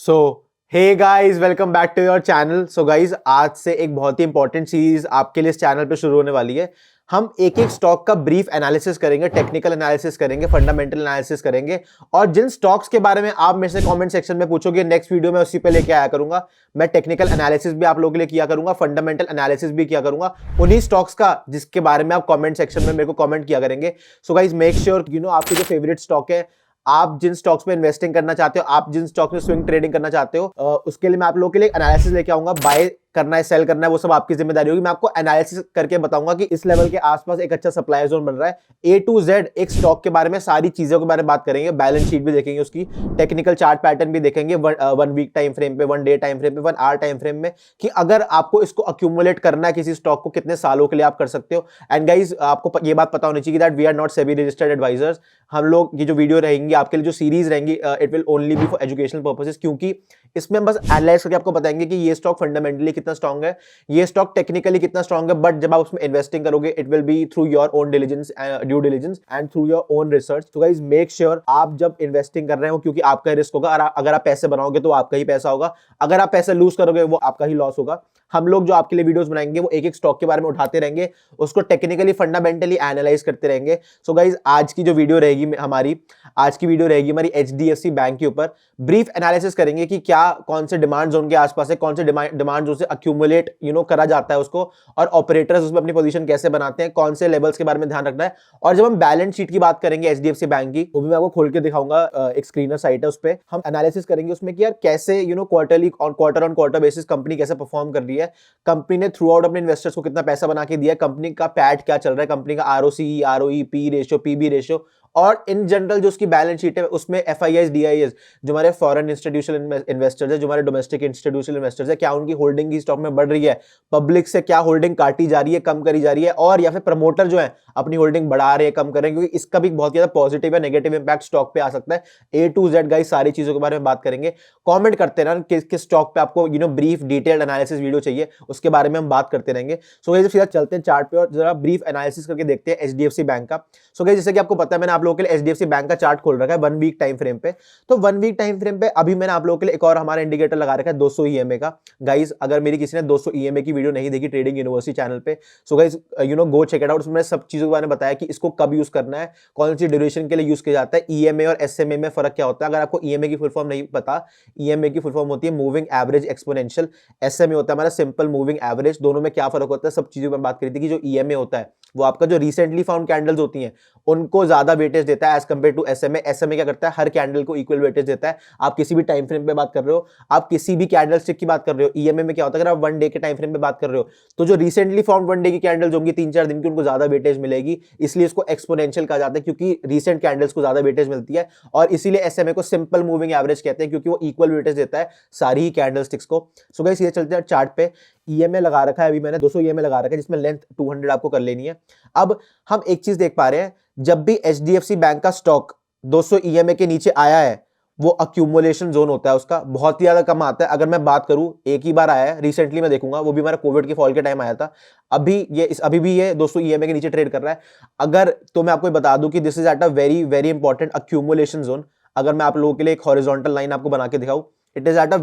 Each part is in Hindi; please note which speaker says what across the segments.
Speaker 1: So hey guys, welcome back to your channel. So guys, आज से एक बहुत ही इंपॉर्टेंट सीरीज आपके लिए इस चैनल पे शुरू होने वाली है। हम एक एक स्टॉक का ब्रीफ एनालिसिस करेंगे, टेक्निकल एनालिसिस करेंगे, फंडामेंटल एनालिसिस करेंगे। और जिन स्टॉक्स के बारे में आप मेरे से कमेंट सेक्शन में पूछोगे, नेक्स्ट वीडियो में उसी पे लेके आया करूंगा। मैं टेक्निकल एनालिसिस भी आप लोगों के लिए किया करूंगा, फंडामेंटल एनालिसिस भी किया करूंगा उन्हीं स्टॉक्स का जिसके बारे में आप कमेंट सेक्शन में मेरे को कमेंट किया करेंगे। सो गाइस, मेक श्योर आपके जो फेवरेट स्टॉक है, आप जिन स्टॉक्स में इन्वेस्टिंग करना चाहते हो, आप जिन स्टॉक्स में स्विंग ट्रेडिंग करना चाहते हो, उसके लिए मैं आप लोगों के लिए एनालिसिस लेके आऊंगा। बाय करना है, सेल करना है, वो सब आपकी जिम्मेदारी होगी। मैं आपको एनालिसिस करके बताऊंगा कि इस लेवल के आसपास एक अच्छा सप्लाई जोन बन रहा है। ए टू जेड एक स्टॉक के बारे में सारी चीजों के बारे में बात करेंगे। बैलेंस शीट भी देखेंगे, उसकी टेक्निकल चार्ट पैटर्न भी देखेंगे, 1 वीक टाइम फ्रेम पे, 1 डे टाइम फ्रेम पे, 1 आवर टाइम फ्रेम में, कि अगर आपको इसको अक्यूमुलेट करना है किसी स्टॉक को, कितने सालों के लिए आप कर सकते हो। एंड गाइज, आपको ये बात पता होनी चाहिए that we are not SEBI registered advisors. हम लोग ये जो वीडियो रहेंगी आपके लिए, जो सीरीज रहेंगी, it will only be for educational purposes, क्योंकि इसमें हम बस एनालाइज करके आपको बताएंगे कि ये स्टॉक फंडामेंटली कितना स्ट्रांग है, ये स्टॉक टेक्निकली कितना स्ट्रांग है। बट जब आप उसमें इन्वेस्टिंग करोगे, it will be through your own diligence, due diligence and through your own research. तो गाइस, मेक श्योर आप जब इन्वेस्टिंग कर रहे हो, क्योंकि आपका रिस्क होगा। अगर आप पैसे बनाओगे तो आपका ही पैसा होगा, अगर आप पैसे लूज करोगे वो आपका ही लॉस होगा। हम लोग जो आपके लिए वीडियोस बनाएंगे वो एक एक स्टॉक के बारे में उठाते रहेंगे, उसको टेक्निकली फंडामेंटली एनालाइज करते रहेंगे। सो गाइस, आज की वीडियो रहेगी हमारी एचडीएफसी बैंक के ऊपर। ब्रीफ एनालिसिस करेंगे कि क्या कौन से डिमांड जोन के आसपास है, कौन से डिमांड जोन से अक्यूमुलेट करा जाता है उसको, और ऑपरेटर्स उसमें अपनी पोजीशन कैसे बनाते हैं, कौन से लेवल्स के बारे में ध्यान रखना है। और जब हम बैलेंस शीट की बात करेंगे एचडीएफसी बैंक की, वो भी मैं आपको खोल के दिखाऊंगा। एक स्क्रीनर साइट है, उस पर हम एनालिसिस करेंगे उसमें कि यार कैसे quarter on quarter basis company कैसे परफॉर्म कर रही है, कंपनी ने थ्रू आउट अपने इन्वेस्टर्स को कितना पैसा बना के दिया है, कंपनी का पैट क्या चल रहा है, कंपनी का ROC, ROE, P ratio, PB ratio, और इन जनरल जो उसकी बैलेंस शीट है उसमें एफआईआईज, डीआईएस, जो हमारे फॉरेन इंस्टीट्यूशनल इन्वेस्टर्स है, जो हमारे डोमेस्टिक इंस्टीट्यूशनल इन्वेस्टर्स है, क्या उनकी होल्डिंग की स्टॉक में बढ़ रही है, पब्लिक से क्या होल्डिंग काटी जा रही है, कम करी जा रही है, और या फिर प्रमोटर जो है अपनी होल्डिंग बढ़ा रहे हैं, कम कर रहे हैं, क्योंकि इसका भी बहुत ज्यादा पॉजिटिव या नेगेटिव इंपैक्ट स्टॉक पे आ सकता है। ए टू जेड गाइस सारी चीजों के बारे में बात करेंगे। कमेंट करते रहना किस स्टॉक पे आपको ब्रीफ डिटेल्ड एनालिसिस वीडियो चाहिए, उसके बारे में हम बात करते रहेंगे। सो गाइस, सीधा चलते हैं चार्ट पे और जरा ब्रीफ एनालिसिस करके देखते हैं एचडीएफसी बैंक का। सो गाइस, जैसे कि आपको पता है, मैंने आप लोगों के लिए एचडीएफसी बैंक का चार्ट खोल रखा है 1 वीक टाइम फ्रेम पे। तो 1 वीक टाइम फ्रेम पे अभी मैंने आप लोगों के लिए एक और हमारा इंडिकेटर लगा रखा है 200 ईएमए का। गाइस, अगर मेरी किसी ने 200 ईएमए की वीडियो नहीं देखी ट्रेडिंग यूनिवर्सिटी चैनल पे, so guys go check it out. उसमें सब चीजों के बारे में बताया कि इसको कब यूज करना है, कौन सी ड्यूरेशन के लिए यूज किया जाता है, ईएमए और एसएमए में फर्क क्या होता है। अगर आपको ईएमए की फुल फॉर्म नहीं पता, ईएमए की फुल फॉर्म होती है मूविंग एवरेज एक्सपोनेंशियल, एसएमए होता है हमारा सिंपल मूविंग एवरेज। दोनों में क्या फर्क होता है, सब चीजों में बात करी थी कि जो ईएमए होता है वो आपका जो रिसेंटली फाउंड कैंडल्स होती हैं उनको ज्यादा वेटेज देता है as compare to SMA. SMA क्या करता है, हर कैंडल को इक्वल वेटेज देता है। आप किसी भी टाइम फ्रेम पे बात कर रहे हो, आप किसी भी कैंडल स्टिक की बात कर रहे हो। ईएमए में क्या होता है, अगर आप 1 डे के टाइम फ्रेम पे बात कर रहे हो तो जो रिसेंटली फाउंड 1 डे की कैंडल्स होंगी 3-4 दिन की, उनको ज्यादा वेटेज मिलेगी, इसलिए इसको एक्सपोनेंशियल कहा जाता है, क्योंकि रिसेंट कैंडल्स को ज्यादा वेटेज मिलती है। और इसीलिए एसएमए को सिंपल मूविंग एवरेज कहते हैं, क्योंकि वो इक्वल वेटेज देता है सारी ही कैंडल स्टिक्स को। सो गाइस, ये चलते हैं चार्ट पे। ईएमए लगा रखा है, अभी मैंने 200 ईएमए लगा रखा है, जिसमें लेंथ 200 आपको कर लेनी है। अब हम एक चीज देख पा रहे हैं, जब भी एचडीएफसी बैंक का स्टॉक 200 ईएमए के नीचे आया है, वो अक्यूमुलेशन जोन होता है उसका, बहुत ही ज्यादा कम आता है। अगर मैं बात करूं, एक ही बार आया है रिसेंटली, मैं देखूंगा, वो भी हमारा कोविड के फॉल के टाइम आया था। अभी भी ये 200 ईएमए के नीचे ट्रेड कर रहा है। अगर तो मैं आपको बता दूं कि this is at a very very important accumulation zone. अगर मैं आप लोगों के लिए एक हॉरिजॉन्टल लाइन आपको बना के दिखाऊं, it is at a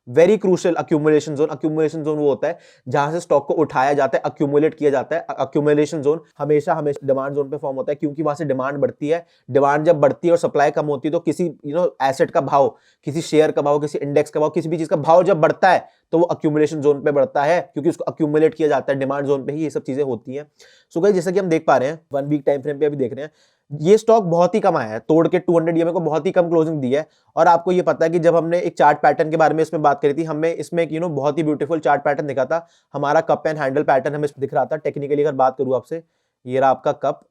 Speaker 1: very crucial accumulation zone. Accumulation zone वो होता है जहां से स्टॉक को उठाया जाता है, अक्यूमुलेट किया जाता है। अक्यूमुलेशन जोन हमेशा डिमांड जोन पे फॉर्म होता है, क्योंकि वहां से डिमांड बढ़ती है। डिमांड जब बढ़ती है और सप्लाई कम होती है, तो किसी एसेट का भाव, किसी शेयर का भाव, किसी इंडेक्स का भाव, किसी भी चीज का भाव जब बढ़ता है तो वो अक्यूमुलेशन जोन पे बढ़ता है, क्योंकि उसको अक्यूमुलेट किया जाता है। डिमांड जोन पे ही ये सब चीजें होती हैं। सो गाइस, जैसा कि हम देख पा रहे हैं 1 वीक टाइम फ्रेम पे अभी देख रहे हैं, ये स्टॉक बहुत ही कम आया है, तोड़ के 200 ईएमए को बहुत ही कम क्लोजिंग दी है। और आपको ये पता है कि जब हमने एक चार्ट पैटर्न के बारे में इसमें बात करी थी, हमें इसमें एक बहुत ही ब्यूटीफुल चार्ट पैटर्न दिखा था। हमारा कप एंड हैंडल पैटर्न हमें दिख रहा था। टेक्निकली अगर बात करूं आपसे, ये रहा आपका कप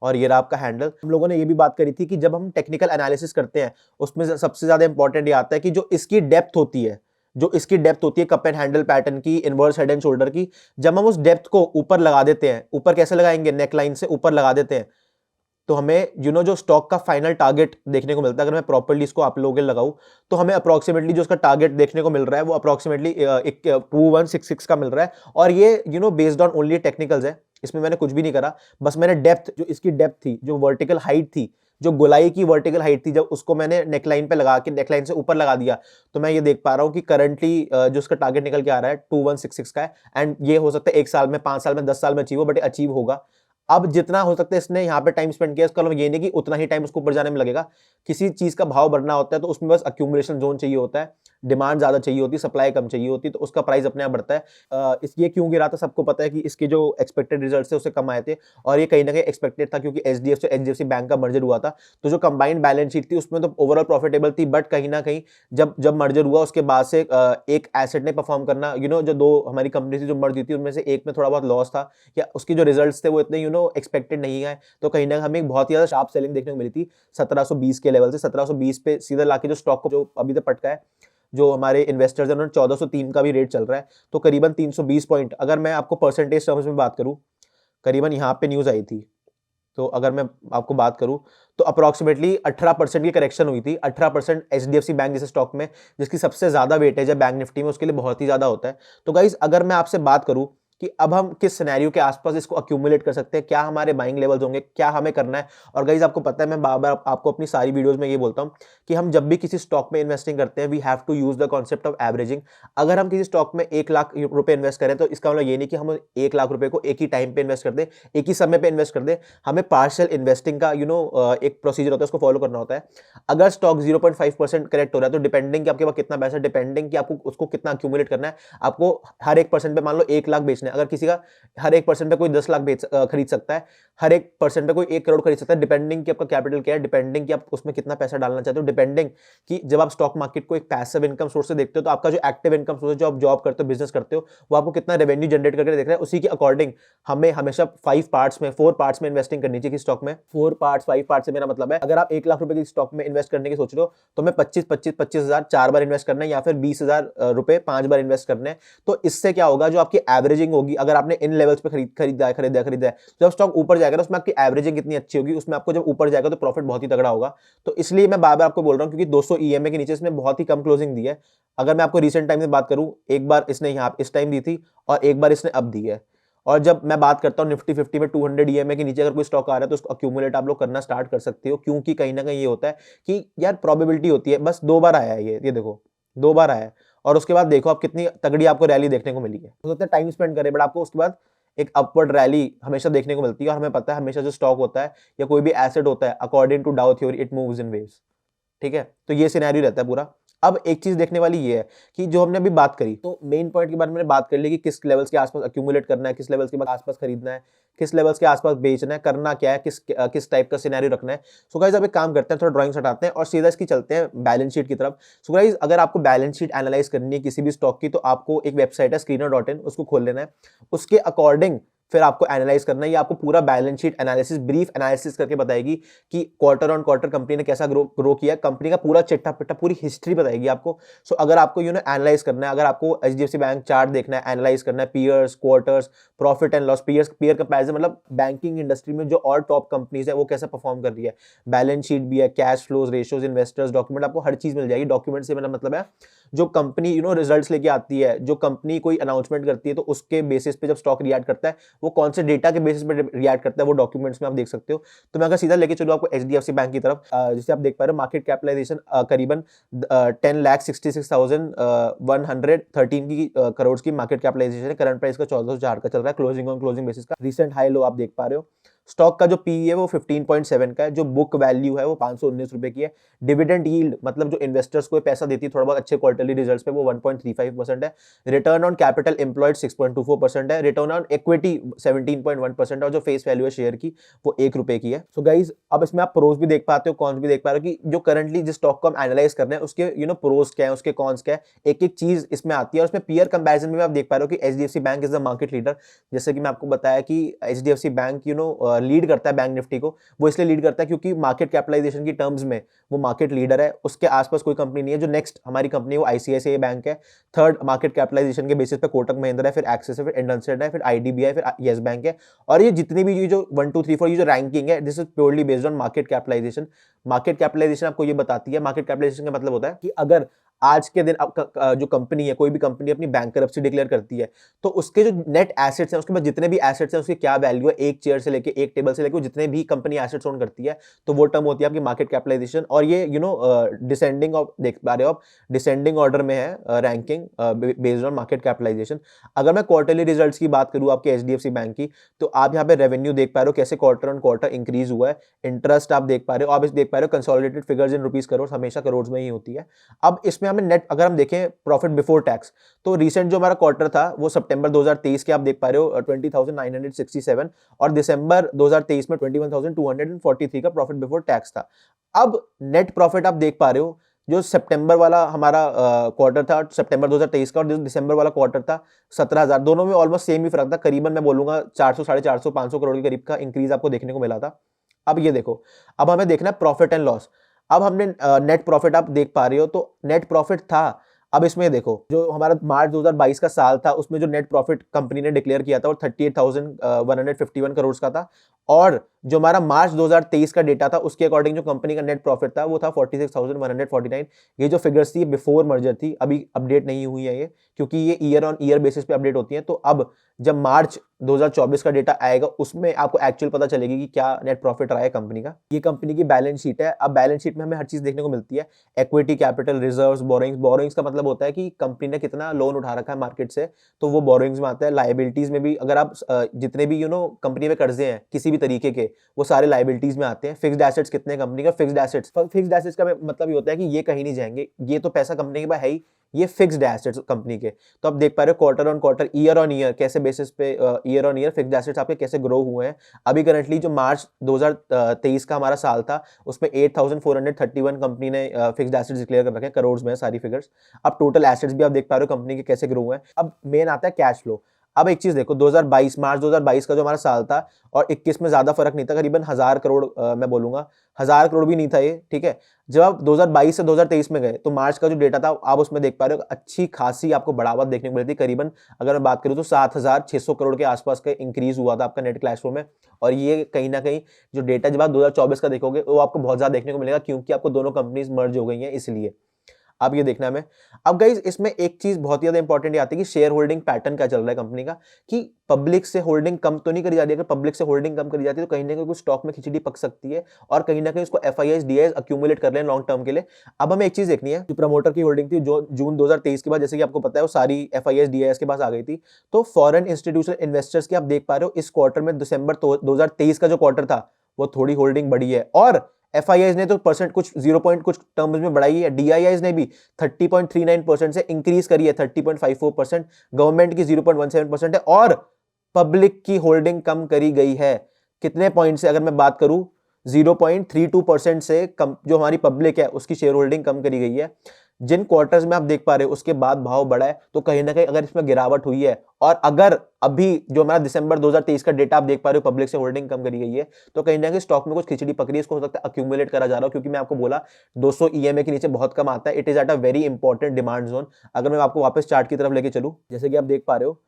Speaker 1: और ये रहा आपका हैंडल। हम लोगों ने ये भी बात करी थी कि जब हम टेक्निकल एनालिसिस करते हैं, उसमें सबसे ज्यादा इंपॉर्टेंट ये आता है कि जो इसकी डेप्थ होती है कप एंड हैंडल पैटर्न की, इनवर्स हेड एंड शोल्डर की, जब हम उस डेप्थ को ऊपर लगा देते हैं, ऊपर कैसे लगाएंगे, नेक लाइन से ऊपर लगा देते हैं, तो हमें जो स्टॉक का फाइनल टारगेट देखने को मिलता है। अगर मैं प्रॉपर्ली इसको आप लोगों के लगाऊं, तो हमें अप्रोक्सीमेटली जो उसका टारगेट देखने को मिल रहा है वो अप्रोक्सीमेटली 2166 का मिल रहा है। और ये बेस्ड ऑन ओनली टेक्निकल्स है, इसमें मैंने कुछ भी नहीं करा, बस मैंने डेप्थ, जो इसकी डेप्थ थी, जो वर्टिकल हाइट थी, जो गोलाई की वर्टिकल हाइट थी, जब उसको मैंने नेकलाइन पे लगा के नेकलाइन से ऊपर लगा दिया, तो मैं ये देख पा रहा हूँ कि करंटली जो उसका टारगेट निकल के आ रहा है 2166 का है। एंड ये हो सकता है 1 साल में, 5 साल में, 10 साल में अचीव हो, बट अचीव होगा। अब जितना हो सकता है इसने यहाँ पे टाइम स्पेंड किया, इसका मतलब ये नहीं कि उतना ही टाइम उसको ऊपर जाने में लगेगा। किसी चीज का भाव बढ़ना होता है तो उसमें बस अक्यूमुलेशन जोन चाहिए होता है, डिमांड ज्यादा चाहिए होती है, सप्लाई कम चाहिए होती है, तो उसका प्राइस अपने आप बढ़ता है। ये क्यों गिरा था, सबको पता है कि इसके जो एक्सपेक्टेड रिजल्ट्स थे उससे कम आए थे, और ये कहीं ना कहीं एक्सपेक्टेड था क्योंकि एचडीएफसी एचडीएफसी बैंक का मर्जर हुआ था। तो जो कंबाइंड बैलेंस शीट थी उसमें तो ओवरऑल प्रॉफिटेबल थी, बट कहीं ना कहीं जब जब मर्जर हुआ उसके बाद से एक एसेट ने परफॉर्म करना, जो दो हमारी कंपनी थी जो मर्ज हुई थी उनमें से एक में थोड़ा बहुत लॉस था, या उसकी जो रिजल्ट्स थे वो इतने एक्सपेक्टेड नहीं है, तो कहीं ना हमें एक बहुत ही ज्यादा शार्प सेलिंग देखने को मिली थी 1720 के लेवल से। 1720 पे सीधा लाके जो स्टॉक को जो अभी तक पटका है, जो हमारे इन्वेस्टर्स हैं उन्होंने 1403 का भी रेट चल रहा है, तो करीबन 320 पॉइंट, अगर मैं आपको परसेंटेज टर्म्स में बात करूं, करीबन यहाँ पे न्यूज आई थी, तो अगर मैं आपको बात करूं तो अप्रोक्सीमेटली 18% की करेक्शन हुई थी। 18% एचडीएफसी बैंक जैसे स्टॉक में, जिसकी सबसे ज्यादा वेटेज है बैंक निफ्टी में, उसके लिए बहुत ही ज्यादा होता है। तो गाइज अगर मैं आपसे बात करूं कि अब हम किस सिनेरियो के आसपास इसको अक्यूमुलेट कर सकते हैं, क्या हमारे बाइंग लेवल्स होंगे, क्या हमें करना है। और गाइज आपको पता है मैं बार बार आपको अपनी सारी वीडियोस में ये बोलता हूं कि हम जब भी किसी स्टॉक में इन्वेस्टिंग करते हैं, we have to use the concept of averaging. अगर हम किसी स्टॉक में 1 लाख रुपए इन्वेस्ट करें तो इसका मतलब ये नहीं कि हम 1 लाख रुपए को एक ही टाइम पे इन्वेस्ट कर दें, एक ही समय पे इन्वेस्ट कर दें। हमें पार्शियल इन्वेस्टिंग का एक प्रोसीजर होता है, उसको फॉलो करना होता है। अगर स्टॉक 0.5% करेक्ट हो रहा है, तो डिपेंडिंग कि आपके पास कितना पैसा, डिपेंडिंग कि आपको उसको कितना अक्यूमुलेट करना है, आपको हर 1% पे मान लो 1 लाख बेचना है। अगर किसी का हर 1% पे कोई 10 लाख खरीद सकता है, हर 1% पे कोई 1 करोड़ खरीद सकता है, डिपेंडिंग कि आपका कैपिटल क्या है, डिपेंडिंग कि आप उसमें कितना पैसा डालना चाहते हो, डिपेंडिंग कि जब आप स्टॉक मार्केट को एक पैसिव इनकम सोर्स से देखते हो, तो आपका जो एक्टिव इनकम सोर्स है, जो आप जॉब करते हो, बिजनेस करते हो, वो आपको कितना रेवेन्यू जनरेट करके देख रहा है, उसी के अकॉर्डिंग हमें हमेशा 4 पार्ट्स में इन्वेस्टिंग करनी चाहिए स्टॉक में। 5 पार्ट से मेरा मतलब है, अगर आप 1 लाख रुपए की स्टॉक में इन्वेस्ट करने की सोच रहे हो, तो मैं 25,000 4 बार इन्वेस्ट करना है, या फिर 20,000 रुपए 5 बार इन्वेस्ट करने हैं। तो इससे क्या होगा, जो आपकी एवरेजिंग होगी, अगर आपने इन लेवल्स पे खरीदा है, जब स्टॉक ऊपर जाएगा ना, उसमें आपकी एवरेजिंग कितनी अच्छी होगी, उसमें आपको जब ऊपर जाएगा तो प्रॉफिट बहुत ही तगड़ा होगा। तो इसलिए मैं बार बार आपको बोल रहा हूं, क्योंकि 200 ईएमए के नीचे इसमें बहुत ही कम क्लोजिंग दी है। अगर मैं आपको रिसेंट टाइम में बात करूं, एक बार इसने यहाँ इस टाइम दी थी और एक बार इसने अब दी है। और जब मैं बात करता हूं निफ्टी 50 में 200 ईएमए के नीचे अगर कोई स्टॉक आ रहा है, तो उसको अक्यूमुलेट आप लोग करना स्टार्ट कर सकते हो, क्योंकि कहीं ना कहीं ये होता है कि यार प्रोबेबिलिटी होती है, बस 2 बार आया है ये देखो, 2 बार आया है, और उसके बाद देखो आप कितनी तगड़ी आपको रैली देखने को मिली है। हो सकता है टाइम स्पेंड करे, बट आपको उसके बाद एक अपवर्ड रैली हमेशा देखने को मिलती है। और हमें पता है हमेशा जो स्टॉक होता है या कोई भी एसेट होता है, according to Dow theory it moves in waves, ठीक है। तो ये सिनेरियो रहता है पूरा। अब एक चीज देखने वाली ये है कि जो हमने अभी बात करी, तो मेन पॉइंट के बारे में बात कर ली कि किस लेवल्स के आसपास अक्यूमुलेट करना है, किस लेवल्स के आसपास खरीदना है, किस लेवल्स के आसपास बेचना है, करना क्या है, किस टाइप का सिनेरियो रखना है। सो गाइस अब एक काम करते हैं, थोड़ा ड्राइंग्स हटाते हैं और सीधा इसकी चलते हैं बैलेंस शीट की तरफ। सो गाइस अगर आपको बैलेंस शीट एनालाइज करनी है किसी भी स्टॉक की, तो आपको एक वेबसाइट है screener.in, उसको खोल लेना है। उसके अकॉर्डिंग फिर आपको एनालाइज करना है। ये आपको पूरा balance sheet analysis, brief analysis करके बताएगी कि क्वार्टर ऑन क्वार्टर कंपनी ने कैसा ग्रो किया, कंपनी का पूरा चिट्ठा पिट्ठा पूरी हिस्ट्री बताएगी आपको। सो अगर आपको एनालाइज करना है, अगर आपको एचडीएफसी बैंक चार्ट देखना है, एनालाइज करना है, peers, quarters, profit and loss, peer comparison, मतलब बैंकिंग इंडस्ट्री में जो और टॉप कंपनीज है वो कैसे परफॉर्म कर रही है, बैलेंस शीट भी है, cash flows, ratios, investors document, आपको हर चीज मिल जाएगी। डॉक्यूमेंट से मेरा मतलब है जो कंपनी रिजल्ट्स लेके आती है, जो कंपनी कोई अनाउंसमेंट करती है, तो उसके बेसिस पे जब स्टॉक रिएक्ट करता है, वो कौन से डेटा के बेसिस पे रिएक्ट करता है, वो डॉक्यूमेंट्स में आप देख सकते हो। तो मैं अगर सीधा लेके चलूँ आपको एचडीएफसी बैंक की तरफ, जिसे आप देख पा रहे हो, मार्केट कैपिटलाइजेशन करीबन 10,66,113 की करोड़ की मार्केट कैपिटलाइजेशन है। करंट प्राइस का 1404 का चल रहा है, क्लोजिंग ऑन क्लोजिंग बेसिस का रिसेंट हाई लो आप देख पा रहे हो। स्टॉक का जो पीई है वो 15.7 का है, जो बुक वैल्यू है वो 519 रुपए की है। डिविडेंड यील्ड मतलब जो इन्वेस्टर्स को पैसा देती है थोड़ा बहुत अच्छे क्वार्टरली रिजल्ट्स पे, वो 1.35% है। रिटर्न ऑन कैपिटल एम्प्लॉयड 6.24% है। रिटर्न ऑन इक्विटी 17.1% और जो फेस वैल्यू है शेयर की वो 1 रुपए की है। सो गाइज अब इसमें आप प्रोज भी देख पाते हो, कॉन्स भी देख पा रहे हो कि जो करंटली जिस स्टॉक को हम एनालाइज कर रहे हैं उसके प्रोज क्या है, उसके कॉन्स क्या है, एक एक चीज इसमें आती है। और इसमें पीयर कंपैरिजन में आप देख पा रहे हो कि HDFC bank is the market leader. जैसे कि मैं आपको बताया कि एचडीएफसी बैंक लीड करता है बैंक निफ्टी को। वो इसलिए लीड करता है क्योंकि मार्केट कैपिटलाइजेशन की टर्म्स में वो मार्केट लीडर है, उसके आसपास कोई कंपनी नहीं है। जो नेक्स्ट हमारी कंपनी है वो आईसीआईसीआई बैंक है, थर्ड मार्केट कैपिटलाइजेशन के बेसिस पे कोटक महिंद्रा है, फिर एक्सिस है, फिर इंडसइंड है, फिर आईडीबीआई, फिर येस बैंक है। और ये जितनी भी जो 1 2 3 4 ये जो रैंकिंग है, this is purely based on market capitalisation. Market capitalisation आपको ये बताती है, मार्केट कैपिटलाइजेशन का मतलब होता है कि अगर आज के दिन जो कंपनी है, कोई भी कंपनी अपनी बैंकरप्सी डिक्लेयर करती है तो उसके जो नेट एसेट्स हैं, उसके बाद जितने भी एसेट्स हैं उसकी क्या वैल्यू है, एक चेयर से लेके एक टेबल से लेके जितने भी कंपनी एसेट्स ओन करती है, तो वो टर्म होती है आपकी मार्केट कैपिटलाइजेशन। और ये डिसेंडिंग ऑफ देख पा रहे हो आप, डिसेंडिंग ऑर्डर में है ranking based on market capitalisation. अगर मैं क्वार्टरली रिजल्ट्स की बात करूं आपके एचडीएफसी बैंक की, तो आप यहाँ पे रेवेन्यू देख पा रहे हो कैसे क्वार्टर ऑन क्वार्टर इंक्रीज हुआ है, इंटरेस्ट आप देख पा रहे हो, आप इस देख पा रहे हो consolidated figures in rupees crore, हमेशा करोड़ में ही होती है। अब इसमें हमें नेट अगर हम देखें प्रॉफिट बिफोर टैक्स, तो रिसेंट जो हमारा क्वार्टर था वो सितंबर 2023 के आप देख पा रहे हो 20,967, और दिसंबर 2023 में 21,243 का प्रॉफिट बिफोर टैक्स था। अब नेट प्रॉफिट आप देख पा रहे हो, जो सितंबर वाला हमारा क्वार्टर था सितंबर 2023 का, और जो दिसंबर वाला क्वार्टर था 17,000, दोनों में ऑलमोस्ट सेम ही फर्क था, करीबन मैं बोलूंगा 400 450 500 करोड़ के करीब का इंक्रीज आपको देखने को मिला था। अब ये देखो, अब हमें देखना है प्रॉफिट एंड लॉस। अब हमने नेट प्रॉफिट आप देख पा रहे हो, तो नेट प्रॉफिट था, अब इसमें देखो जो हमारा मार्च 2022 का साल था उसमें जो नेट प्रॉफिट कंपनी ने डिक्लेयर किया था वो 38,151 करोड़ का था, और जो हमारा मार्च 2023 का डेटा था उसके अकॉर्डिंग जो कंपनी का नेट प्रॉफिट था वो था 46,149। ये जो फिगर्स थी बिफोर मर्जर थी, अभी अपडेट नहीं हुई है ये, क्योंकि ये ईयर ऑन ईयर बेसिस पे अपडेट होती है। तो अब जब मार्च 2024 का डेटा आएगा उसमें आपको एक्चुअल पता चलेगी कि क्या नेट प्रॉफिट रहा है कंपनी का। ये कंपनी की बैलेंस शीट है। अब बैलेंस शीट में हमें हर चीज देखने को मिलती है, equity, capital, reserves, borrowings. Borrowings का मतलब होता है कि कंपनी ने कितना लोन उठा रखा है मार्केट से, तो वो बोरोइंग्स में आता है। लायबिलिटीज में भी अगर आप जितने भी कंपनी में कर्जे हैं किसी भी तरीके के, वो सारे लायबिलिटीज में आते हैं। फिक्स्ड एसेट्स कितने कंपनी का, फिक्स्ड एसेट्स का मतलब ये होता है कि ये कहीं नहीं जाएंगे, ये तो पैसा कंपनी के पास है ही, ये फिक्स्ड एसेट्स कंपनी के। तो आप देख पा रहे हो quarter on quarter, year on year कैसे बेसिस पे year on year fixed assets आपके कैसे ग्रो हुए हैं। अभी करंटली जो मार्च 2023 का हमारा साल था उसमें 8,431 कंपनी ने फिक्स्ड एसेट्स डिक्लेयर कर रखे हैं, करोड़ में सारी फिगर्स। अब टोटल एसेट्स भी आप देख पा रहे हो कंपनी के कैसे ग्रो हुए हैं। अब मेन आता है कैश फ्लो। अब एक चीज देखो, 2022 मार्च 2022 का जो हमारा साल था और 21 में ज्यादा फर्क नहीं था, करीबन 1000 करोड़, मैं बोलूंगा 1000 करोड़ भी नहीं था ये, ठीक है। जब आप 2022 से 2023 में गए तो मार्च का जो डेटा था आप उसमें देख पा रहे हो अच्छी खासी आपको बढ़ावा देखने को मिली थी। करीबन अगर मैं बात करूं तो 7,600 करोड़ के आसपास का इंक्रीज हुआ था आपका नेट कैश फ्लो में। और ये कहीं ना कहीं जो डेटा जब आप 2024 का देखोगे वो आपको बहुत ज्यादा देखने को मिलेगा, क्योंकि आपको दोनों कंपनीज मर्ज हो गई हैं इसलिए। अब ये देखना है हमें। अब गाइज इसमें एक चीज बहुत ज्यादा इंपॉर्टेंट आती है कि शेयर होल्डिंग पैटर्न क्या चल रहा है कंपनी का, कि पब्लिक से होल्डिंग कम तो नहीं करी जा रही है। अगर पब्लिक से होल्डिंग कम करी जाती है तो कहीं ना कहीं कुछ स्टॉक में खिचड़ी पक सकती है, और कहीं ना कहीं उसको एफआईआईज डीआईएस अक्यूमुलेट कर लें लॉन्ग टर्म के लिए। अब हमें एक चीज देखनी है, जो प्रमोटर की होल्डिंग थी जो जून 2023 के बाद, जैसे कि आपको पता है, वो सारी एफआईआईज डीआईएस के पास आ गई थी। तो फॉरेन इंस्टीट्यूशनल इन्वेस्टर्स की आप देख पा रहे हो इस क्वार्टर में, दिसंबर 2023 का जो क्वार्टर था वो थोड़ी होल्डिंग बढ़ी है, और एफआईआईज ने तो परसेंट कुछ 0 पॉइंट कुछ टर्म्स में बढ़ाई है, डीआईआईज ने भी 30.39% से इंक्रीज करी है 30.54%, गवर्नमेंट की 0.17% है, और पब्लिक की होल्डिंग कम करी गई है। कितने पॉइंट से अगर मैं बात करूं, 0.32% से कम जो हमारी पब्लिक है उसकी शेयर होल्डिंग कम करी गई है। जिन क्वार्टर्स में आप देख पा रहे हो उसके बाद भाव बढ़ा है, तो कहीं ना कहीं अगर इसमें गिरावट हुई है, और अगर अभी जो हमारा दिसंबर 2023 का डेटा आप देख पा रहे हो पब्लिक से होल्डिंग कम करी गई है, तो कहीं ना कहीं स्टॉक में कुछ खिचड़ी पकड़ी है, इसको हो सकता है अक्यूमुलेट करा जा रहा हो। क्योंकि मैं आपको बोला 200 ईएमए के नीचे बहुत कम आता है, it is at a very important demand zone. अगर मैं आपको वापस चार्ट की तरफ लेके चलूं, जैसे कि आप देख पा रहे हो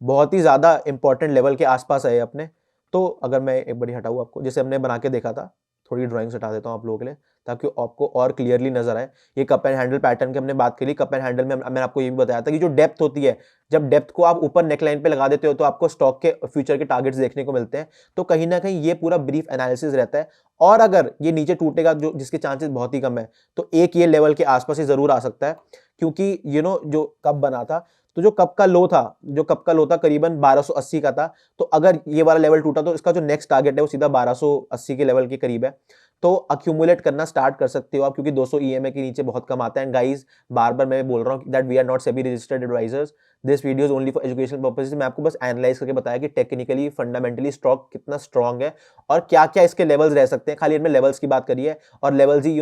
Speaker 1: बहुत ही ज्यादा इंपॉर्टेंट लेवल के आसपास है अपने। तो अगर मैं एक बड़ी हटाऊं आपको, जैसे हमने बना के देखा था, थोड़ी ड्राइंग्स हटा देता हूं आप लोगों के लिए ताकि आपको और क्लियरली नजर आए। ये कप एंड हैंडल पैटर्न की हमने बात करी। कप एंड हैंडल में मैंने आपको ये भी बताया था कि जो डेप्थ होती है, जब डेप्थ को आप ऊपर नेकलाइन पे लगा देते हो तो आपको स्टॉक के फ्यूचर के टारगेट्स देखने को मिलते हैं। तो कहीं ना कहीं ये पूरा ब्रीफ एनालिसिस रहता है, और अगर ये नीचे टूटेगा, जो जिसके चांसेस बहुत ही कम है, तो एक ये लेवल के आसपास ही जरूर आ सकता है। क्योंकि जो कप बना था, तो जो कप का लो था करीबन 1280 का था। तो अगर ये वाला लेवल टूटा तो इसका जो नेक्स्ट टारगेट है वो सीधा 1280 के लेवल के करीब है। तो अक्यूमुलेट करना स्टार्ट कर सकते हो आप, क्योंकि 200 ईएमए के नीचे बहुत कम आता है। एंड गाइस, बार बार मैं बोल रहा हूं that we are not SEBI registered advisors, this video is only for educational purposes. मैं आपको बस एनालाइज करके बताया कि टेक्निकली फंडामेंटली स्टॉक कितना स्ट्रांग है और क्या क्या इसके लेवल्स रह सकते हैं। खाली इनमें लेवल्स की बात करी है, और लेवल्स ही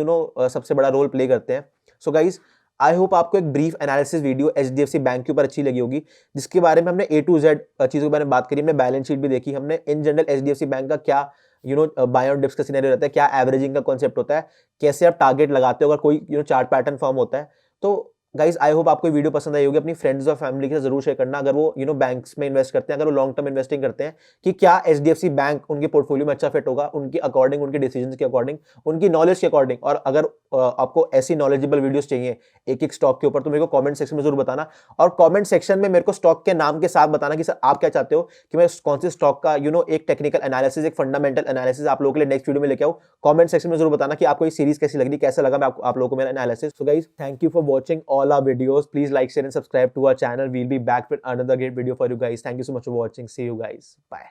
Speaker 1: सबसे बड़ा रोल प्ले करते हैं। सो गाइस, आई होप आपको एक brief analysis video HDFC bank के ऊपर अच्छी लगी होगी, जिसके बारे में हमने ए टू जेड चीजों के बारे में बात करी। हमने बैलेंस शीट भी देखी, हमने इन जनरल एचडीएफसी बैंक का क्या बाय ऑन डिप्स का सिनेरियो रहता है, क्या एवरेजिंग का कॉन्सेप्ट होता है, कैसे आप टारगेट लगाते हो अगर कोई चार्ट पैटर्न फॉर्म होता है। तो गाइस आई होप आपको वीडियो पसंद आई होगी। अपनी फ्रेंड्स और फैमिली के साथ जरूर शेयर करना, अगर वो बैंक्स में इन्वेस्ट करते हैं, अगर वो लॉन्ग टर्म इन्वेस्टिंग करते हैं, कि क्या एचडीएफसी बैंक उनके पोर्टफोलियो में अच्छा फिट होगा, उनके अकॉर्डिंग, उनके डिसीजन के अकॉर्डिंग, उनकी नॉलेज के अकॉर्डिंग। और अगर आपको ऐसी नॉलेजेबल वीडियोस चाहिए एक एक स्टॉक के ऊपर, तो मेरे को कमेंट सेक्शन में जरूर बताना। और कमेंट सेक्शन में मेरे को स्टॉक के नाम के साथ बताना कि सर आप क्या चाहते हो कि मैं कौन से स्टॉक का एक टेक्निकल एनालिसिस, एक फंडामेंटल एनालिसिस आप लोगों के लिए नेक्स्ट वीडियो में लेके आऊं। कमेंट सेक्शन में जरूर बताना कि आपको ये सीरीज कैसी लगी, कैसा लगा मैं आप लोगों को मेरा analysis. So guys, thank you for watching all our videos. Please like, share and subscribe to our channel. We'll be back with another great video for you guys. Thank you so much for watching. See you guys. Bye.